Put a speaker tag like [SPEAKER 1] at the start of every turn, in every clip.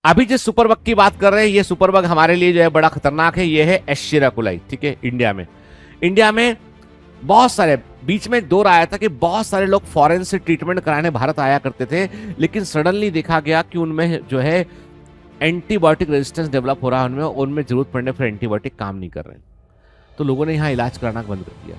[SPEAKER 1] अभी जिस super bug की बात कर रहे हैं, ये सुपर बग हमारे लिए जो है बड़ा खतरनाक है। ये है एशेरा कोलाई, ठीक है। इंडिया में बहुत सारे, बीच में दौर आया था कि बहुत सारे लोग फॉरेन से ट्रीटमेंट कराने भारत आया करते थे, लेकिन सडनली देखा गया कि उनमें जो है एंटीबायोटिक रेजिस्टेंस डेवलप हो रहा है, उनमें जरूरत पड़ने पर एंटीबायोटिक काम नहीं कर रहे हैं, तो लोगों ने यहाँ इलाज कराना बंद कर दिया।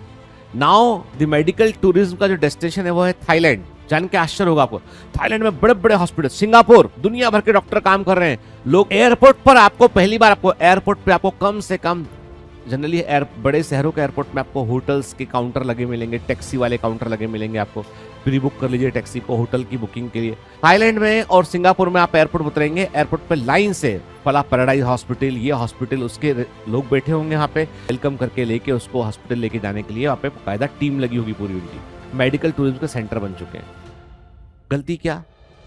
[SPEAKER 1] नाउ द मेडिकल टूरिज्म का जो डेस्टिनेशन है वो है थाईलैंड। जान के आश्चर्य होगा आपको, थाईलैंड में बड़े बड़े हॉस्पिटल, सिंगापुर, दुनिया भर के डॉक्टर काम कर रहे हैं। लोग एयरपोर्ट पर आपको पहली बार आपको एयरपोर्ट पे आपको कम से कम, जनरली बड़े शहरों के एयरपोर्ट में आपको होटल्स के काउंटर लगे मिलेंगे, टैक्सी वाले काउंटर लगे मिलेंगे। आपको प्री बुक कर लीजिए टैक्सी को होटल की बुकिंग के लिए। थाईलैंड में और सिंगापुर में आप एयरपोर्ट उतरेंगे, एयरपोर्ट पे लाइन से फला पैराडाइज हॉस्पिटल, ये हॉस्पिटल, उसके लोग बैठे होंगे यहाँ पे वेलकम करके लेके उसको हॉस्पिटल लेके जाने के लिए। वहाँ पे बाकायदा टीम लगी होगी पूरी उनकी। मेडिकल टूरिज्म के सेंटर बन चुके हैं। गलती क्या?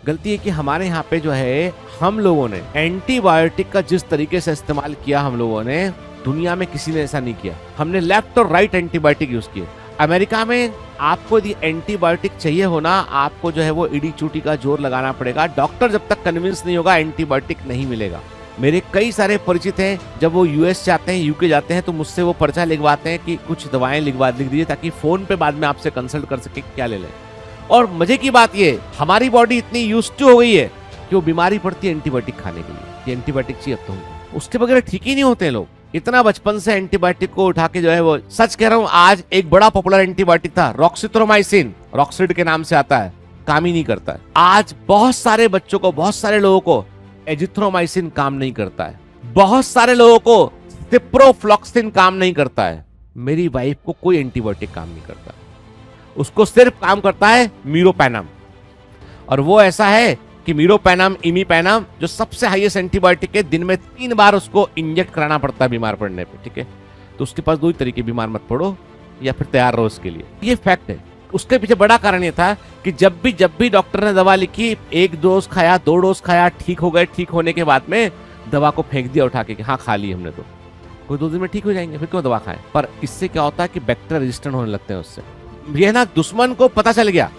[SPEAKER 1] गलती है कि हमारे यहाँ पे जो है हम लोगों ने एंटीबायोटिक का जिस तरीके से इस्तेमाल किया, हम लोगों ने दुनिया में किसी ने ऐसा नहीं किया। हमने लेफ्ट और राइट एंटीबायोटिक यूज किए। अमेरिका में आपको यदि एंटीबायोटिक चाहिए होना, आपको जो है वो इडी चूटी का जोर लगाना पड़ेगा। डॉक्टर जब तक कन्विंस नहीं होगा एंटीबायोटिक नहीं मिलेगा। मेरे कई सारे परिचित हैं, जब वो यूएस जाते हैं, यूके जाते हैं, तो मुझसे वो पर्चा लिखवाते हैं कि कुछ दवाएं लिख दीजिए ताकि फोन पे बाद में आपसे कंसल्ट कर सके क्या ले लें। और मजे की बात ये, हमारी बॉडी इतनी यूज्ड टू हो गई है कि वो बीमारी पड़ती है एंटीबायोटिक खाने के लिए, कि एंटीबायोटिक चाहिए अब तो हमको, उसके बगैर ठीक ही नहीं होते हैं लोग। इतना बचपन से एंटीबायोटिक को उठा के जो है वो, सच कह रहा हूं, आज एक बड़ा पॉपुलर एंटीबायोटिक था रॉक्सिथ्रोमाइसिन, रॉक्सिड के नाम से आता है, काम ही नहीं करता है। आज बहुत सारे बच्चों को, बहुत सारे लोगों को एजिथ्रोमाइसिन काम नहीं करता है, बहुत सारे लोगों को सिप्रोफ्लॉक्सिन काम नहीं करता है। मेरी वाइफ को कोई एंटीबायोटिक काम नहीं करता, उसको सिर्फ काम करता है मीरोपेनम, और वो ऐसा है कि मीरोपेनम, इमीपेनम जो सबसे हाईएस्ट एंटीबायोटिक है, दिन में 3 बार उसको इंजेक्ट कराना पड़ता है बीमार पड़ने पे, ठीक है। तो उसके पास 2 ही तरीके, बीमार मत पड़ो या फिर तैयार रहो इसके लिए। ये फैक्ट है। उसके पीछे बड़ा कारण ये था कि जब भी डॉक्टर ने दवा लिखी, 1 डोज खाया, 2 डोज खाया, ठीक हो गए, ठीक होने के बाद में दवा को फेंक दिया उठा के कि हाँ खा ली हमने, तो कोई 2 दिन में ठीक हो जाएंगे, फिर क्यों दवा खाएं। पर इससे क्या होता है कि बैक्टीरिया रेजिस्टेंट होने लगते हैं उससे। ये ना दुश्मन को पता चल गया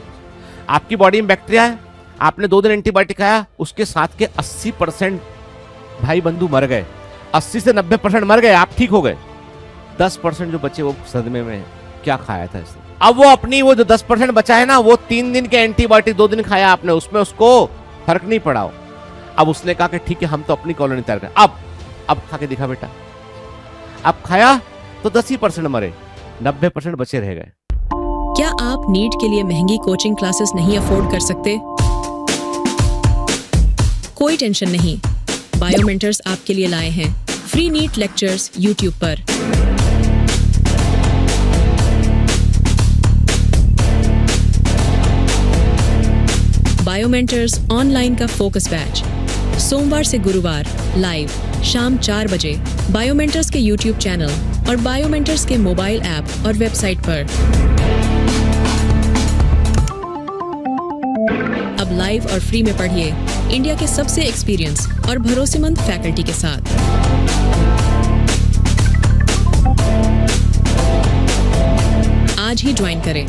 [SPEAKER 1] आपकी बॉडी में बैक्टीरिया है, आपने 2 दिन एंटीबायोटिक खाया, उसके साथ के 80% भाई बंधु मर गए, 80 से 90% मर गए, आप ठीक हो गए, 10% जो बचे वो सदमे में, क्या खाया था इसने। अब वो अपनी वो जो 10% बचा है ना, वो 3 दिन के एंटीबायोटिक 2 दिन खाया आपने, उसमें उसको फर्क नहीं पड़ा हो। अब उसने कहा कि ठीक है हम तो अपनी कॉलोनी तैयार करें, अब खा के दिखा बेटा। अब खाया तो 10% मरे, 90% बचे रह गए।
[SPEAKER 2] क्या आप नीट के लिए महंगी कोचिंग क्लासेस नहीं अफोर्ड कर सकते? कोई टेंशन नहीं, बायोमेंटर्स आपके लिए लाए हैं फ्री नीट लेक्चर्स यूट्यूब पर। बायोमेंटर्स ऑनलाइन का फोकस बैच, सोमवार से गुरुवार लाइव शाम 4 बजे बायोमेंटर्स के यूट्यूब चैनल और बायोमेंटर्स के मोबाइल ऐप और वेबसाइट पर। अब लाइव और फ्री में पढ़िए इंडिया के सबसे एक्सपीरियंस और भरोसेमंद फैकल्टी के साथ। आज ही ज्वाइन करें।